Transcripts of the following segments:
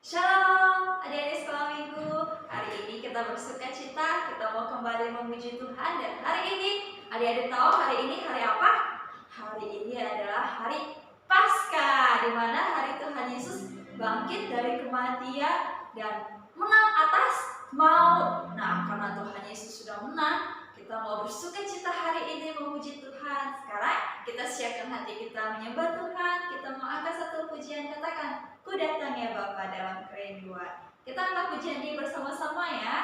Shalom, adik-adik sekolah minggu. Hari ini kita bersuka cita, kita mau kembali memuji Tuhan. Dan hari ini, adik-adik tahu hari ini hari apa? Hari ini adalah hari Paskah, di mana hari Tuhan Yesus bangkit dari kematian dan menang atas maut. Nah, karena Tuhan Yesus sudah menang, kita mau bersuka cita hari ini memuji Tuhan. Sekarang kita siapkan hati kita menyembah Tuhan. Kita mau angkat satu pujian, katakan, "Ku datang ya Bapa dalam kerinduan." Kita angkat pujian ini bersama-sama ya.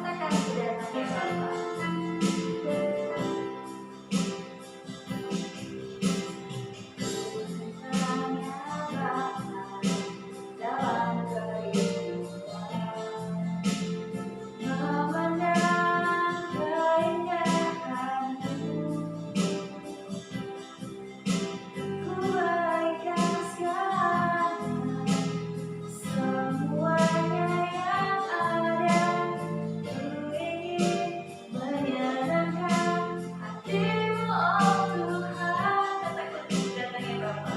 Katakan, "Ku datang ya Bapa."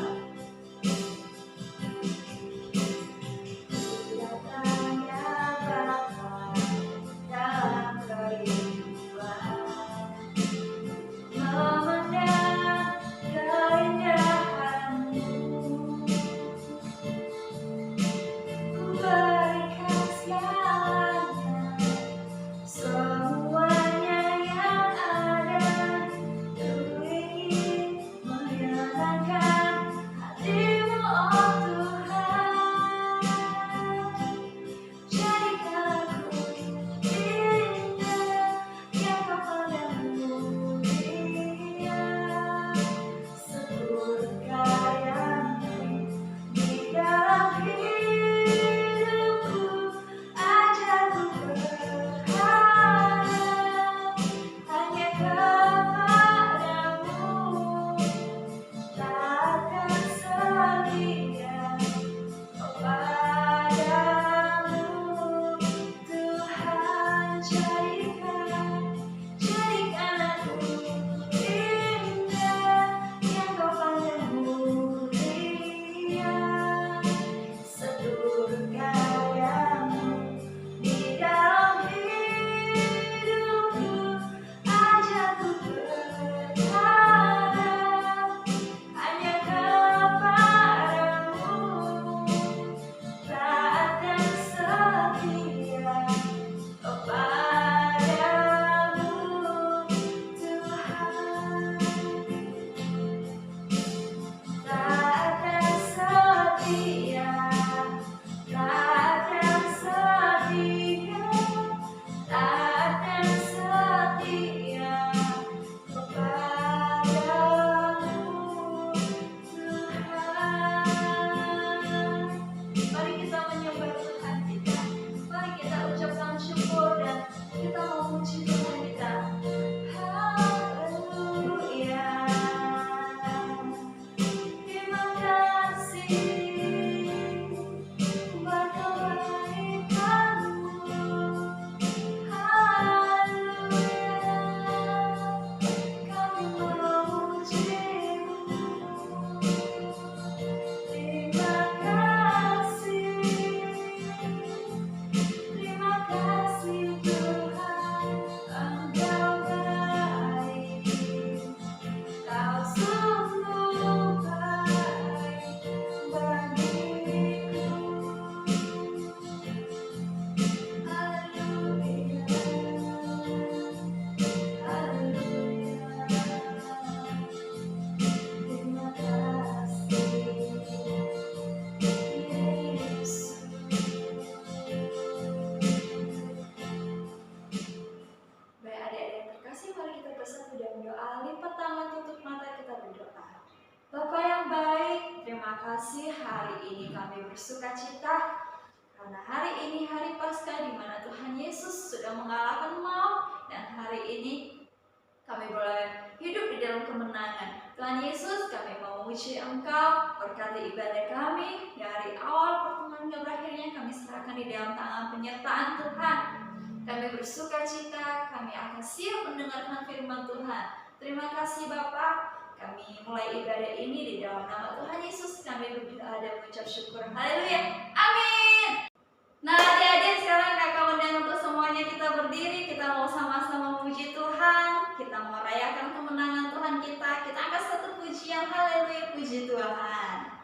Bapa yang baik, terima kasih hari ini kami bersuka cita karena hari ini hari Paskah di mana Tuhan Yesus sudah mengalahkan maut, dan hari ini kami boleh hidup di dalam kemenangan. Tuhan Yesus, kami mau memuji Engkau, berkati ibadah kami dari awal pertemuan hingga berakhirnya, kami serahkan di dalam tangan penyertaan Tuhan. Kami bersuka cita, kami akan siap mendengarkan firman Tuhan. Terima kasih Bapak. Kami mulai ibadah ini di dalam nama Tuhan Yesus. Kami berdoa dan mengucap syukur. Haleluya. Amin. Nah adik-adik, sekarang kakak undang untuk semuanya kita berdiri. Kita mau sama-sama memuji Tuhan. Kita mau rayakan kemenangan Tuhan kita. Kita angkat satu pujian. Haleluya, puji Tuhan.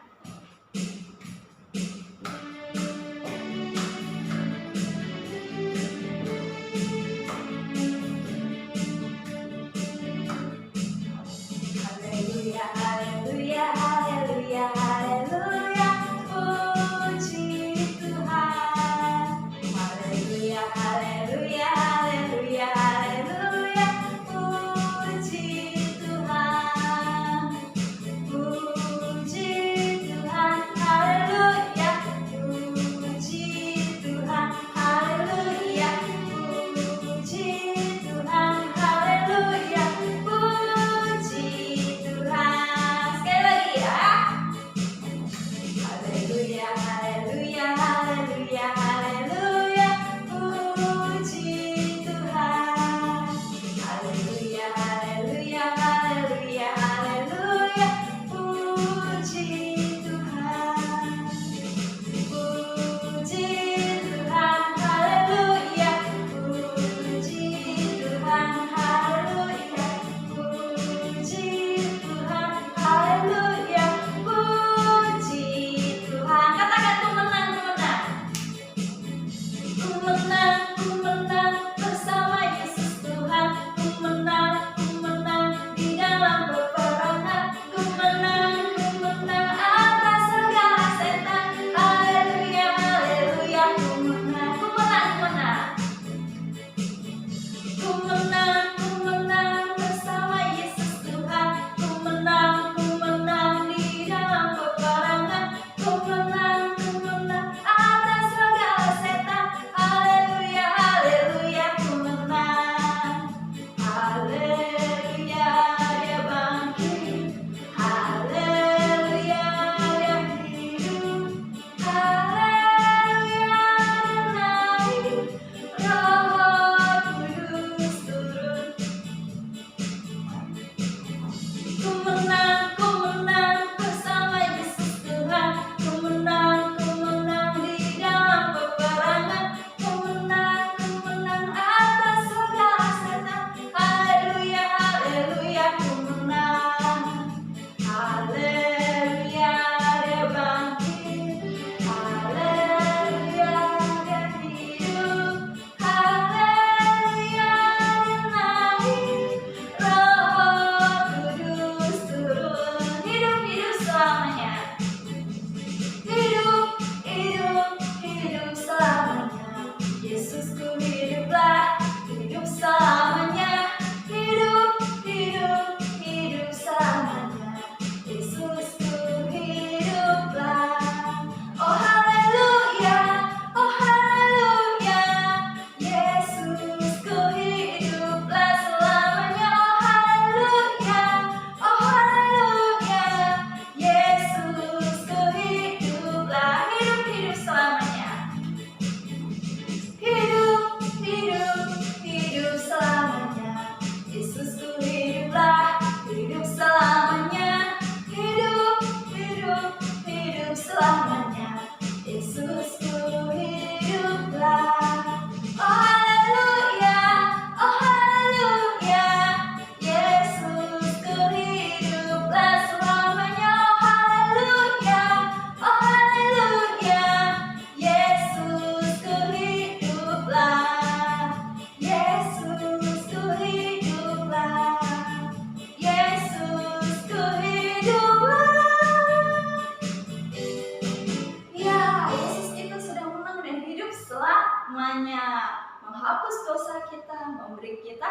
memberi kita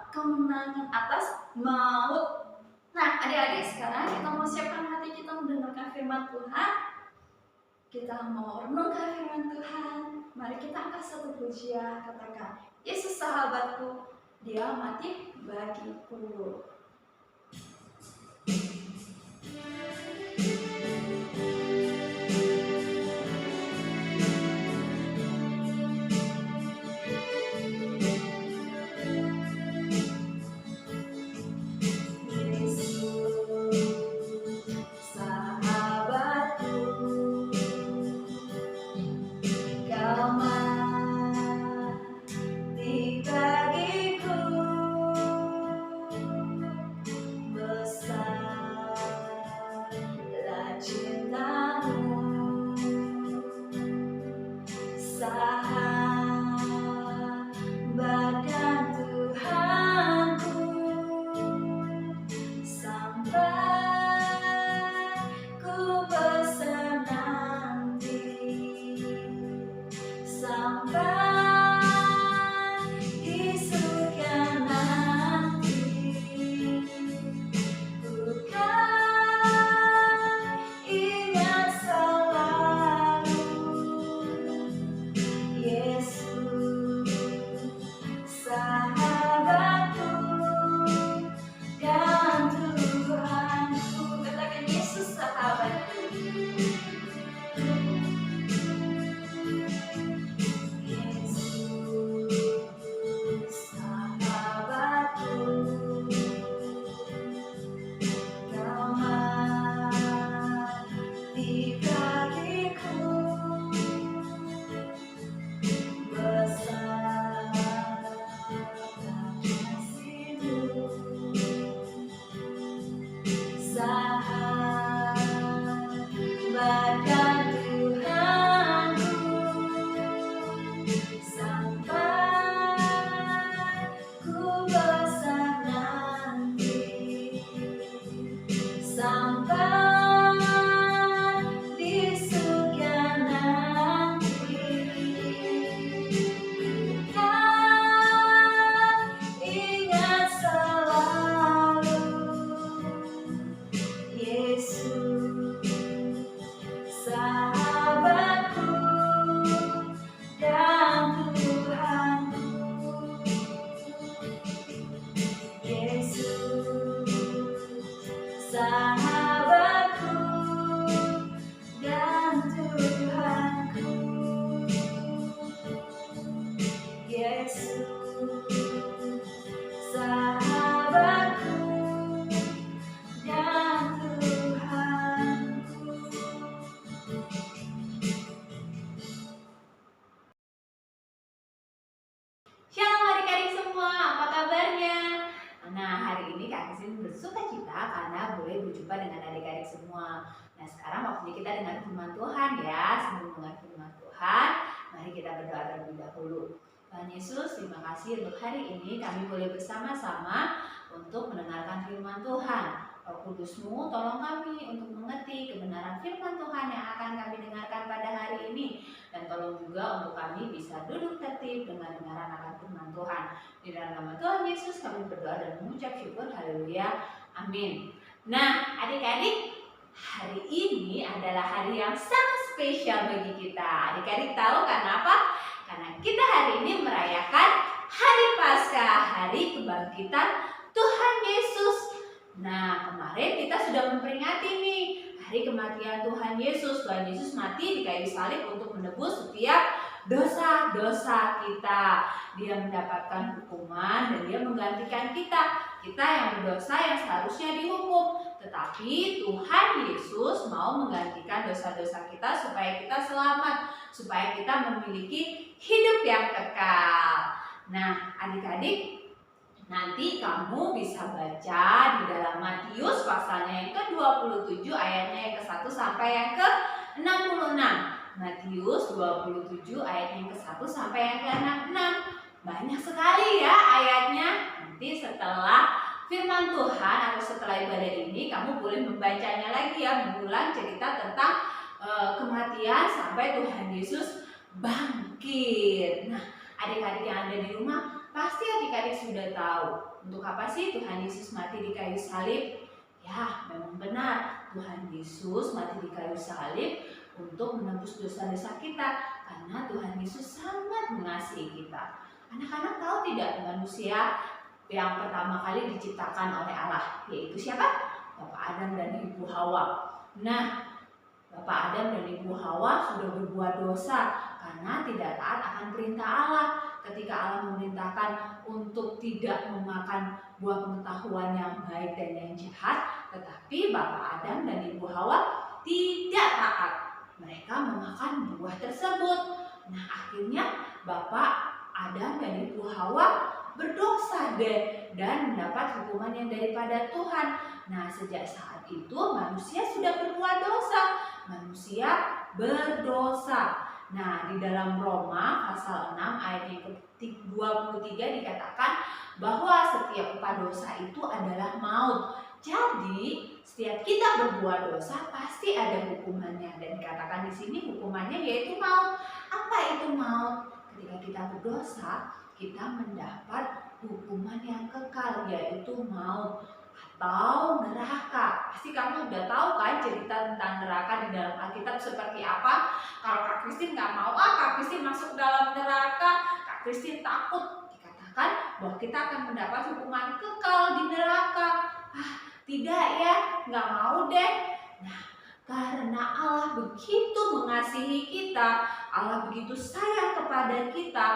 kemenangan atas maut. Nah, adik-adik, sekarang kita mau siapkan hati kita mendengarkan firman Tuhan. Kita mau renungkan firman Tuhan. Mari kita angkat satu pujian, katakan, Yesus sahabatku, Dia mati bagiku. Kau mati bagiku, besarlah cintamu, sahabat dan Tuhanku, sampai ku besar nanti, sampai di surga nanti. Ku kan ingat selalu Yesus, sahabatku dan Tuhanku. Katakan Yesus sahabatku. Yesus sahabatku, kau mati bagiku, besarlah kasih-Mu, sahabat dan Tuhanku, sampai ku besar nanti, sampai di surga nanti. Ku kan ingat selalu Yesus, sahabatku dan Tuhanku. Yesus, sahabatku dan Tuhanku. Yesus, sahabatku dan Tuhanku. Shalom adik-adik semua, apa kabarnya? Nah, hari ini Kak Christine bersuka cita karena boleh berjumpa dengan adik-adik semua. Nah, sekarang waktunya kita dengar firman Tuhan ya. Sebelum dengar firman Tuhan, mari kita berdoa terlebih dahulu. Tuhan Yesus, terima kasih untuk hari ini kami boleh bersama-sama untuk mendengarkan firman Tuhan. Roh Kudus-Mu tolong kami untuk mengerti kebenaran firman Tuhan yang akan kami dengarkan pada hari ini. Dan tolong juga untuk kami bisa duduk tertib dengan dengaran akan firman Tuhan. Di dalam nama Tuhan Yesus kami berdoa dan mengucap syukur. Haleluya. Amin. Nah, adik-adik, hari ini adalah hari yang sangat spesial bagi kita. Adik-adik tahu karena apa? Karena kita hari ini merayakan Hari Paskah, hari kebangkitan Tuhan Yesus. Nah, kemarin kita sudah memperingati nih hari kematian Tuhan Yesus. Tuhan Yesus mati di kayu salib untuk menebus setiap dosa-dosa kita. Dia mendapatkan hukuman dan dia menggantikan kita. Kita yang berdosa yang seharusnya dihukum. Tetapi Tuhan Yesus mau menggantikan dosa-dosa kita supaya kita selamat, supaya kita memiliki hidup yang kekal. Nah, adik-adik, nanti kamu bisa baca di dalam Matius pasalnya yang ke-27 ayatnya yang ke-1 sampai yang ke-66. Matius 27 ayat yang ke-1 sampai yang ke-66. Banyak sekali ya ayatnya. Nanti setelah firman Tuhan atau setelah ibadah ini kamu boleh membacanya lagi ya, mengulang cerita tentang kematian sampai Tuhan Yesus bangkit. Nah, adik-adik yang ada di rumah, pasti adik-adik sudah tahu untuk apa sih Tuhan Yesus mati di kayu salib? Ya, memang benar. Tuhan Yesus mati di kayu salib untuk menebus dosa-dosa kita. Karena Tuhan Yesus sangat mengasihi kita. Anak-anak tahu tidak manusia yang pertama kali diciptakan oleh Allah? Yaitu siapa? Bapak Adam dan Ibu Hawa. Nah, Bapak Adam dan Ibu Hawa sudah berbuat dosa karena tidak taat akan perintah Allah. Ketika Allah memerintahkan untuk tidak memakan buah pengetahuan yang baik dan yang jahat, tetapi Bapak Adam dan Ibu Hawa tidak taat. Mereka memakan buah tersebut. Nah, Adam dan Ibu Hawa berdosa dan mendapat hukuman yang daripada Tuhan. Nah, sejak saat itu manusia sudah berbuat dosa. Manusia berdosa. Nah, di dalam Roma pasal 6 ayat yang ke-23 dikatakan bahwa setiap upah dosa itu adalah maut. Jadi, setiap kita berbuat dosa pasti ada hukumannya, dan dikatakan di sini hukumannya yaitu maut. Apa itu maut? Ketika kita berdosa, kita mendapat hukuman yang kekal, yaitu maut atau neraka. Pasti kamu udah tahu kan cerita tentang neraka di dalam Alkitab seperti apa? Kalau Kak Kristin nggak mau, Kak Kristin masuk dalam neraka, Kak Kristin takut. Dikatakan bahwa kita akan mendapat hukuman kekal di neraka. Tidak ya, nggak mau deh. Nah, karena Allah begitu mengasihi kita, Allah begitu sayang kepada kita,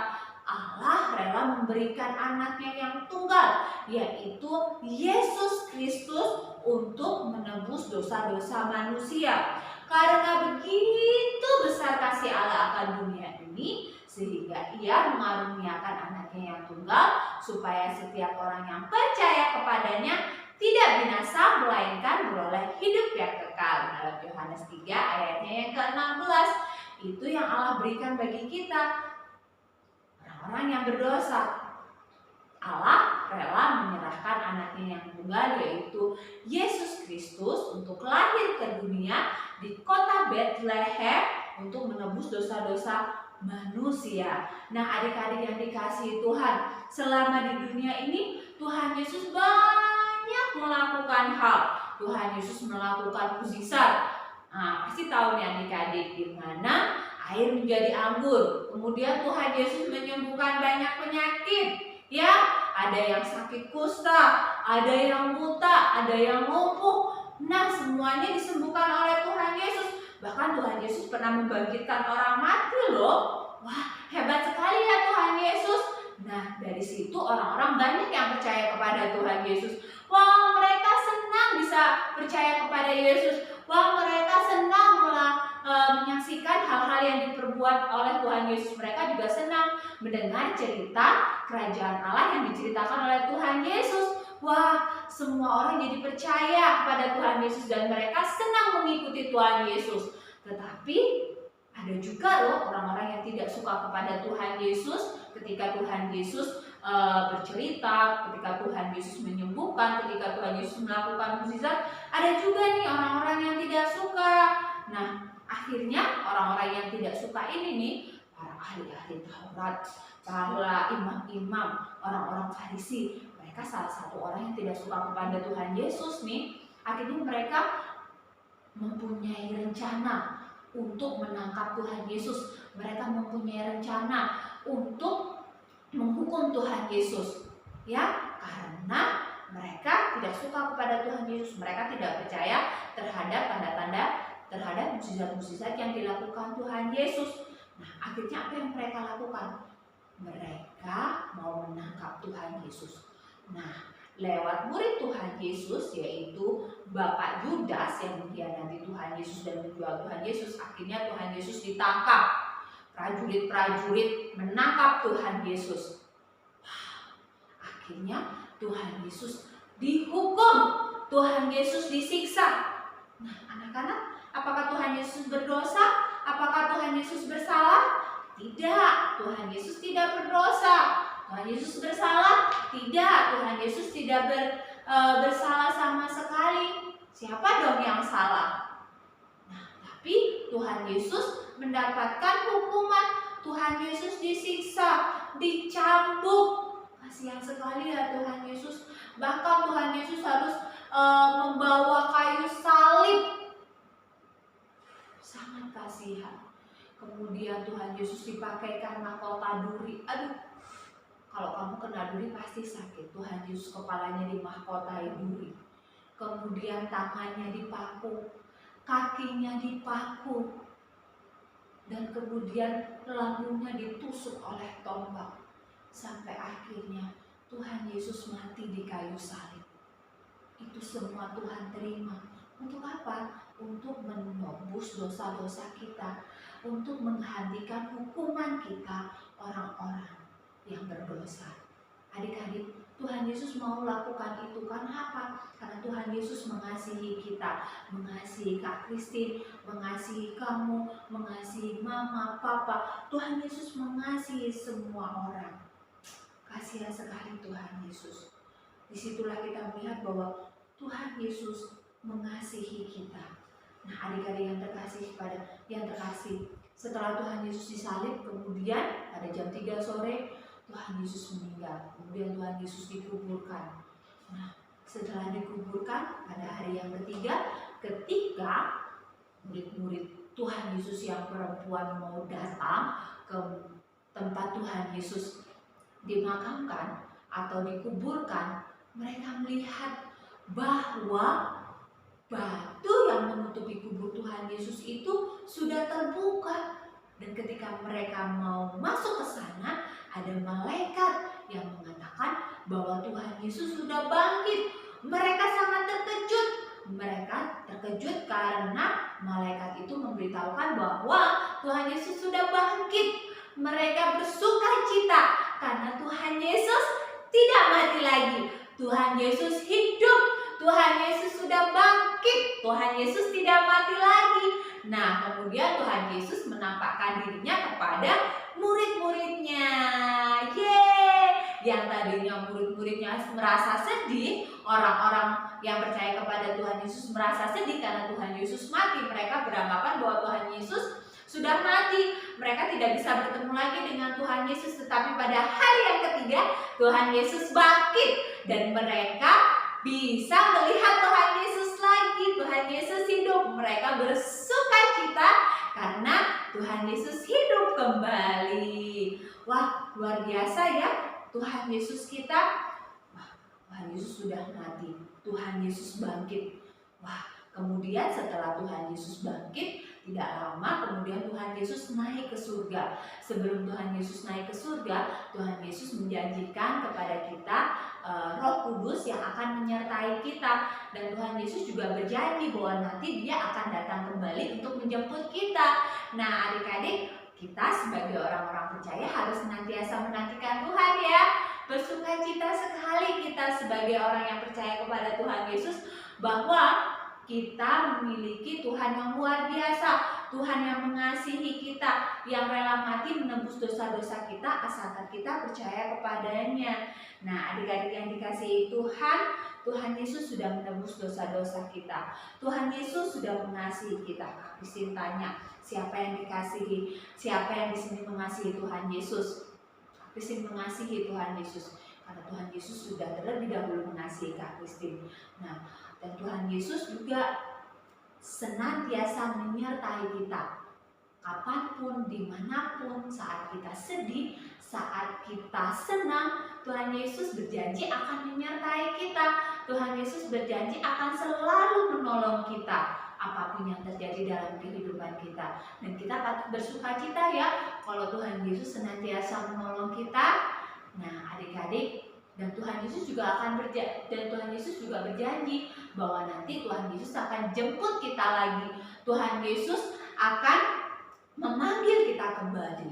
Allah rela memberikan anaknya yang tunggal, yaitu Yesus Kristus, untuk menebus dosa-dosa manusia. Karena begitu besar kasih Allah akan dunia ini, sehingga Ia mengaruniakan anaknya yang tunggal, supaya setiap orang yang percaya kepadanya tidak binasa, melainkan beroleh hidup yang kekal. Dalam Yohanes 3 ayatnya yang ke-16, itu yang Allah berikan bagi kita, orang-orang yang berdosa. Allah rela menyerahkan anaknya yang tunggal, yaitu Yesus Kristus, untuk lahir ke dunia di kota Bethlehem untuk menebus dosa-dosa manusia. Nah, adik-adik yang dikasihi Tuhan, selama di dunia ini Tuhan Yesus banyak melakukan hal. Tuhan Yesus melakukan mukjizat. Nah, pasti tahu nih adik-adik, di mana air menjadi anggur. Kemudian Tuhan Yesus menyembuhkan banyak penyakit. Ya, ada yang sakit kusta, ada yang buta, ada yang lumpuh. Nah, semuanya disembuhkan oleh Tuhan Yesus. Bahkan Tuhan Yesus pernah membangkitkan orang mati loh. Wah, hebat sekali ya Tuhan Yesus. Nah, dari situ orang-orang banyak yang percaya kepada Tuhan Yesus. Wah, mereka senang bisa percaya kepada Yesus. Wah, mereka senang menyaksikan hal-hal yang diperbuat oleh Tuhan Yesus. Mereka juga senang mendengar cerita kerajaan Allah yang diceritakan oleh Tuhan Yesus. Wah, semua orang jadi percaya kepada Tuhan Yesus dan mereka senang mengikuti Tuhan Yesus. Tetapi ada juga loh orang-orang yang tidak suka kepada Tuhan Yesus. Ketika Tuhan Yesus bercerita, ketika Tuhan Yesus menyembuhkan, ketika Tuhan Yesus melakukan mukjizat, ada juga nih orang-orang yang tidak suka. Nah, akhirnya orang-orang yang tidak suka ini nih, para ahli-ahli Taurat, para imam-imam, orang-orang Farisi, mereka salah satu orang yang tidak suka kepada Tuhan Yesus nih. Akhirnya mereka mempunyai rencana untuk menangkap Tuhan Yesus. Mereka mempunyai rencana untuk menghukum Tuhan Yesus, ya, karena mereka tidak suka kepada Tuhan Yesus. Mereka tidak percaya terhadap tanda-tanda, terhadap mukjizat-mukjizat yang dilakukan Tuhan Yesus. Nah, akhirnya apa yang mereka lakukan? Mereka mau menangkap Tuhan Yesus. Nah, lewat murid Tuhan Yesus, yaitu Bapak Yudas yang mengkhianati Tuhan Yesus dan menjual Tuhan Yesus, akhirnya Tuhan Yesus ditangkap. Prajurit-prajurit menangkap Tuhan Yesus. Akhirnya Tuhan Yesus dihukum, Tuhan Yesus disiksa. Nah, anak-anak, apakah Tuhan Yesus berdosa? Apakah Tuhan Yesus bersalah? Tidak, Tuhan Yesus tidak berdosa. Tuhan Yesus bersalah? Tidak, Tuhan Yesus tidak bersalah sama sekali. Siapa dong yang salah? Nah, tapi Tuhan Yesus mendapatkan hukuman. Tuhan Yesus disiksa, dicambuk. Kasihan sekali ya Tuhan Yesus. Bahkan Tuhan Yesus harus membawa kayu salib. Sangat kasihan. Kemudian Tuhan Yesus dipakaikan mahkota duri. Aduh, kalau kamu kena duri pasti sakit. Tuhan Yesus kepalanya dimahkotai duri. Kemudian tangannya dipaku, kakinya dipaku, dan kemudian lambungnya ditusuk oleh tombak. Sampai akhirnya Tuhan Yesus mati di kayu salib. Itu semua Tuhan terima. Untuk apa? Untuk menebus dosa-dosa kita, untuk menghentikan hukuman kita, orang-orang yang berdosa. Adik-adik, Tuhan Yesus mau lakukan itu karena apa? Karena Tuhan Yesus mengasihi kita, mengasihi Kak Kristin, mengasihi kamu, mengasihi mama, papa. Tuhan Yesus mengasihi semua orang. Kasihan sekali Tuhan Yesus. Disitulah kita melihat bahwa Tuhan Yesus mengasihi kita. Nah, adik-adik yang terkasih, setelah Tuhan Yesus disalib, kemudian pada jam 3 sore Tuhan Yesus meninggal. Kemudian Tuhan Yesus dikuburkan. Nah, setelah dikuburkan pada hari yang ketiga, ketika murid-murid Tuhan Yesus yang perempuan mau datang ke tempat Tuhan Yesus dimakamkan atau dikuburkan, mereka melihat bahwa batu yang menutupi kubur Tuhan Yesus itu sudah terbuka. Dan ketika mereka mau masuk ke sana, ada malaikat yang mengatakan bahwa Tuhan Yesus sudah bangkit. Mereka sangat terkejut. Mereka terkejut karena malaikat itu memberitahukan bahwa Tuhan Yesus sudah bangkit. Mereka bersuka cita karena Tuhan Yesus tidak mati lagi. Tuhan Yesus hidup. Tuhan Yesus sudah bangkit. Tuhan Yesus tidak mati lagi. Nah, kemudian Tuhan Yesus menampakkan dirinya kepada murid-muridnya. Yeay! Yang tadinya murid-muridnya merasa sedih, orang-orang yang percaya kepada Tuhan Yesus merasa sedih karena Tuhan Yesus mati. Mereka beranggapan bahwa Tuhan Yesus sudah mati. Mereka tidak bisa bertemu lagi dengan Tuhan Yesus. Tetapi pada hari yang ketiga, Tuhan Yesus bangkit. Dan mereka bisa melihat Tuhan Yesus lagi. Tuhan Yesus hidup. Mereka bersuka cita karena Tuhan Yesus hidup kembali. Wah, luar biasa ya Tuhan Yesus kita. Wah, Tuhan Yesus sudah mati. Tuhan Yesus bangkit. Wah, kemudian setelah Tuhan Yesus bangkit, tidak lama kemudian Tuhan Yesus naik ke surga. Sebelum Tuhan Yesus naik ke surga, Tuhan Yesus menjanjikan kepada kita Roh Kudus yang akan menyertai kita. Dan Tuhan Yesus juga berjanji bahwa nanti Dia akan datang kembali untuk menjemput kita. Nah, adik-adik, kita sebagai orang-orang percaya harus senantiasa menantikan Tuhan ya. Bersukacita sekali kita sebagai orang yang percaya kepada Tuhan Yesus bahwa kita memiliki Tuhan yang luar biasa, Tuhan yang mengasihi kita, yang rela mati menebus dosa-dosa kita asalkan kita percaya kepadanya. Nah, adik-adik yang dikasihi Tuhan, Tuhan Yesus sudah menebus dosa-dosa kita. Tuhan Yesus sudah mengasihi kita. Kak Kristin tanya, siapa yang dikasihi? Siapa yang di sini mengasihi Tuhan Yesus? Kak Kristin mengasihi Tuhan Yesus karena Tuhan Yesus sudah terlebih dahulu mengasihi Kak Kristin. Nah, dan Tuhan Yesus juga senantiasa menyertai kita. Kapanpun, dimanapun, saat kita sedih, saat kita senang, Tuhan Yesus berjanji akan menyertai kita. Tuhan Yesus berjanji akan selalu menolong kita apapun yang terjadi dalam kehidupan kita. Dan kita patut bersukacita ya kalau Tuhan Yesus senantiasa menolong kita. Nah, adik-adik, dan Tuhan Yesus juga berjanji bahwa nanti Tuhan Yesus akan jemput kita lagi. Tuhan Yesus akan memanggil kita kembali.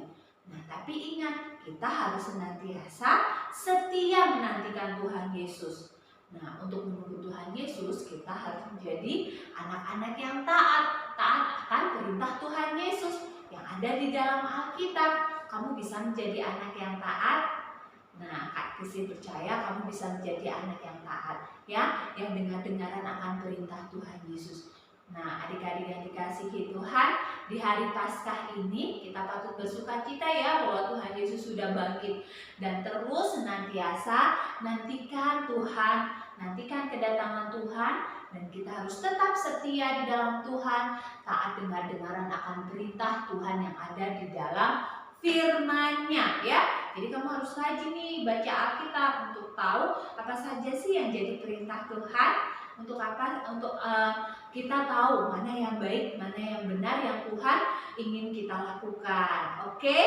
Nah, tapi ingat, kita harus senantiasa setia menantikan Tuhan Yesus. Nah, untuk menunggu Tuhan Yesus, kita harus menjadi anak-anak yang taat akan perintah Tuhan Yesus yang ada di dalam Alkitab. Kamu bisa menjadi anak yang taat. Nah, Kak Kristin percaya kamu bisa menjadi anak yang taat, ya, yang dengar-dengaran akan perintah Tuhan Yesus. Nah, adik-adik yang dikasihi Tuhan, di hari Paskah ini kita patut bersukacita ya bahwa Tuhan Yesus sudah bangkit. Dan terus senantiasa nantikan Tuhan, nantikan kedatangan Tuhan. Dan kita harus tetap setia di dalam Tuhan, taat dengar-dengaran akan perintah Tuhan yang ada di dalam firman-Nya ya. Jadi kamu harus rajin nih baca Alkitab untuk tahu apa saja sih yang jadi perintah Tuhan. Untuk apa? Untuk kita tahu mana yang baik, mana yang benar yang Tuhan ingin kita lakukan. Oke?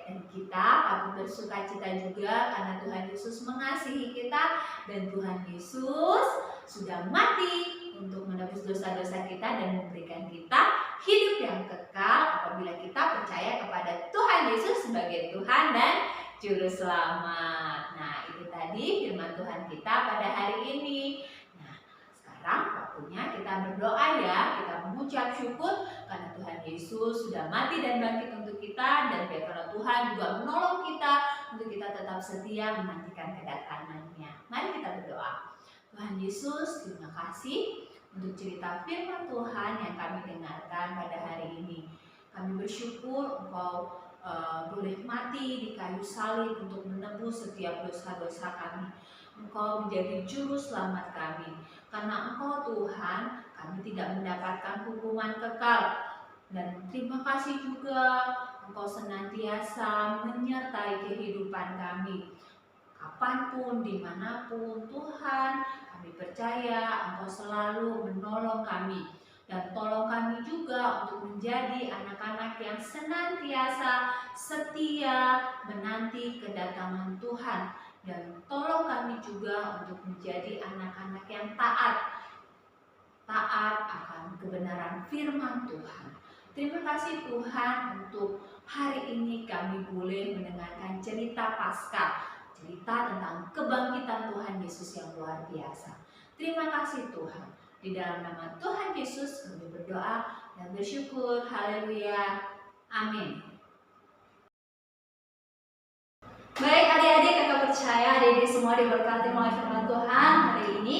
Dan kita patut bersukacita juga karena Tuhan Yesus mengasihi kita dan Tuhan Yesus sudah mati untuk menebus dosa-dosa kita dan memberikan kita hidup yang kekal apabila kita percaya kepada Tuhan Yesus sebagai Tuhan dan Juru Selamat. Nah, itu tadi firman Tuhan kita pada hari ini. Nah, sekarang waktunya kita berdoa ya. Kita mengucap syukur karena Tuhan Yesus sudah mati dan bangkit untuk kita, dan karena Tuhan juga menolong kita untuk kita tetap setia menantikan kedatangannya. Mari kita berdoa. Tuhan Yesus, terima kasih untuk cerita firman Tuhan yang kami dengarkan pada hari ini. Kami bersyukur Engkau boleh mati di kayu salib untuk menebus setiap dosa-dosa kami. Engkau menjadi juru selamat kami. Karena Engkau Tuhan, kami tidak mendapatkan hukuman kekal. Dan terima kasih juga Engkau senantiasa menyertai kehidupan kami. Kapanpun, dimanapun, Tuhan, kami percaya Engkau selalu menolong kami. Dan tolong kami juga untuk menjadi anak-anak yang senantiasa setia menanti kedatangan Tuhan. Dan tolong kami juga untuk menjadi anak-anak yang taat akan kebenaran firman Tuhan. Terima kasih Tuhan untuk hari ini kami boleh mendengarkan cerita Paskah. Cerita tentang kebangkitan Tuhan Yesus yang luar biasa. Terima kasih Tuhan. Di dalam nama Tuhan Yesus kami berdoa dan bersyukur. Haleluya. Amin. Baik adik-adik, kakak percaya adik-adik semua diberkati oleh firman Tuhan hari ini.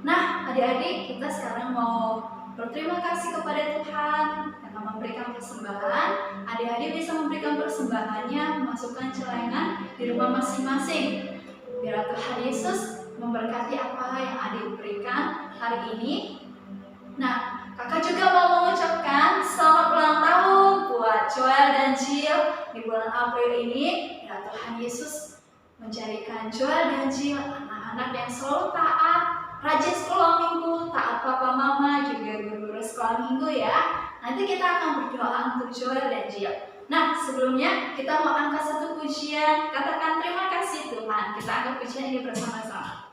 Nah adik-adik, kita sekarang mau berterima kasih kepada Tuhan karena memberikan persembahan. Adik-adik bisa memberikan persembahannya, memasukkan celengan di rumah masing-masing. Biar Tuhan Yesus memberkati apa yang adik berikan hari ini. Nah, kakak juga mau mengucapkan selamat ulang tahun buat Joel dan Jill di bulan April ini. Ya Tuhan Yesus menjadikan Joel dan Jill anak-anak yang selalu taat, rajin sekolah minggu, taat papa mama, juga guru sekolah minggu ya. Nanti kita akan berdoa untuk Joel dan Jill. Nah, sebelumnya kita mau angkat satu pujian. Katakan terima kasih Tuhan. Kita angkat pujian ini bersama-sama.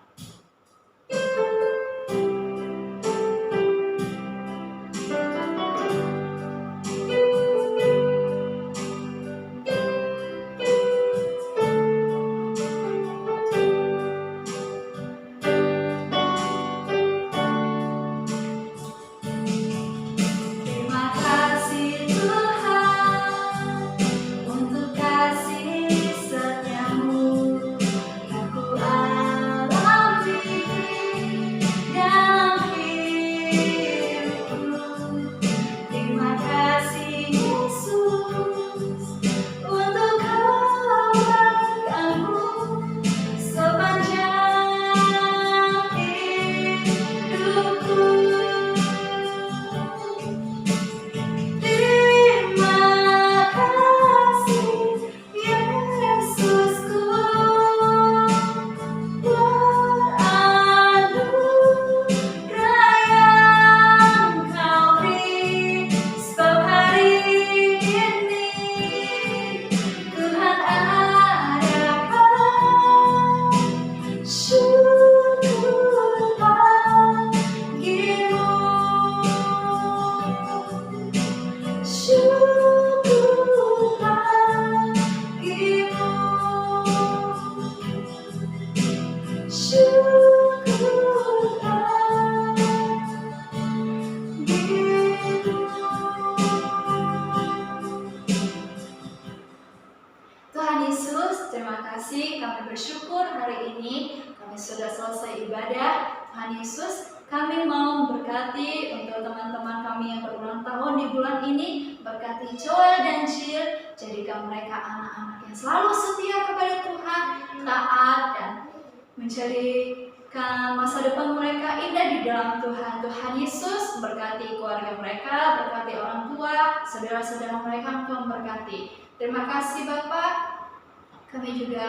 bersyukur hari ini kami sudah selesai ibadah. Tuhan Yesus, kami mau memberkati untuk teman-teman kami yang berulang tahun di bulan ini. Berkati Joel dan Jill, jadikan mereka anak-anak yang selalu setia kepada Tuhan, taat, dan menjadikan masa depan mereka indah di dalam Tuhan. Tuhan Yesus berkati keluarga mereka, berkati orang tua, saudara-saudara mereka, Engkau memberkati. Terima kasih Bapak. Kami juga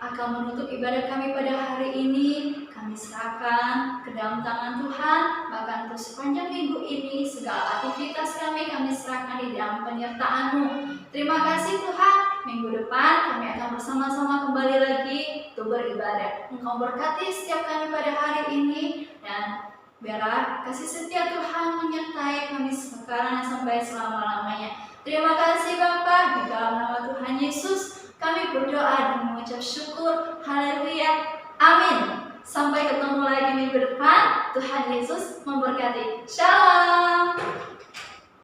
akan menutup ibadah kami pada hari ini. Kami serahkan ke dalam tangan Tuhan. Bahkan untuk sepanjang minggu ini, segala aktivitas kami serahkan di dalam penyertaan-Mu. Terima kasih Tuhan. Minggu depan kami akan bersama-sama kembali lagi untuk beribadah. Engkau berkati setiap kami pada hari ini, dan biarlah kasih setia Tuhan menyertai kami sekarang dan sampai selama-lamanya. Terima kasih Bapa, di dalam nama Tuhan Yesus kami Kami berdoa dan mengucap syukur. Haleluya. Amin. Sampai ketemu lagi minggu depan. Tuhan Yesus memberkati. Shalom.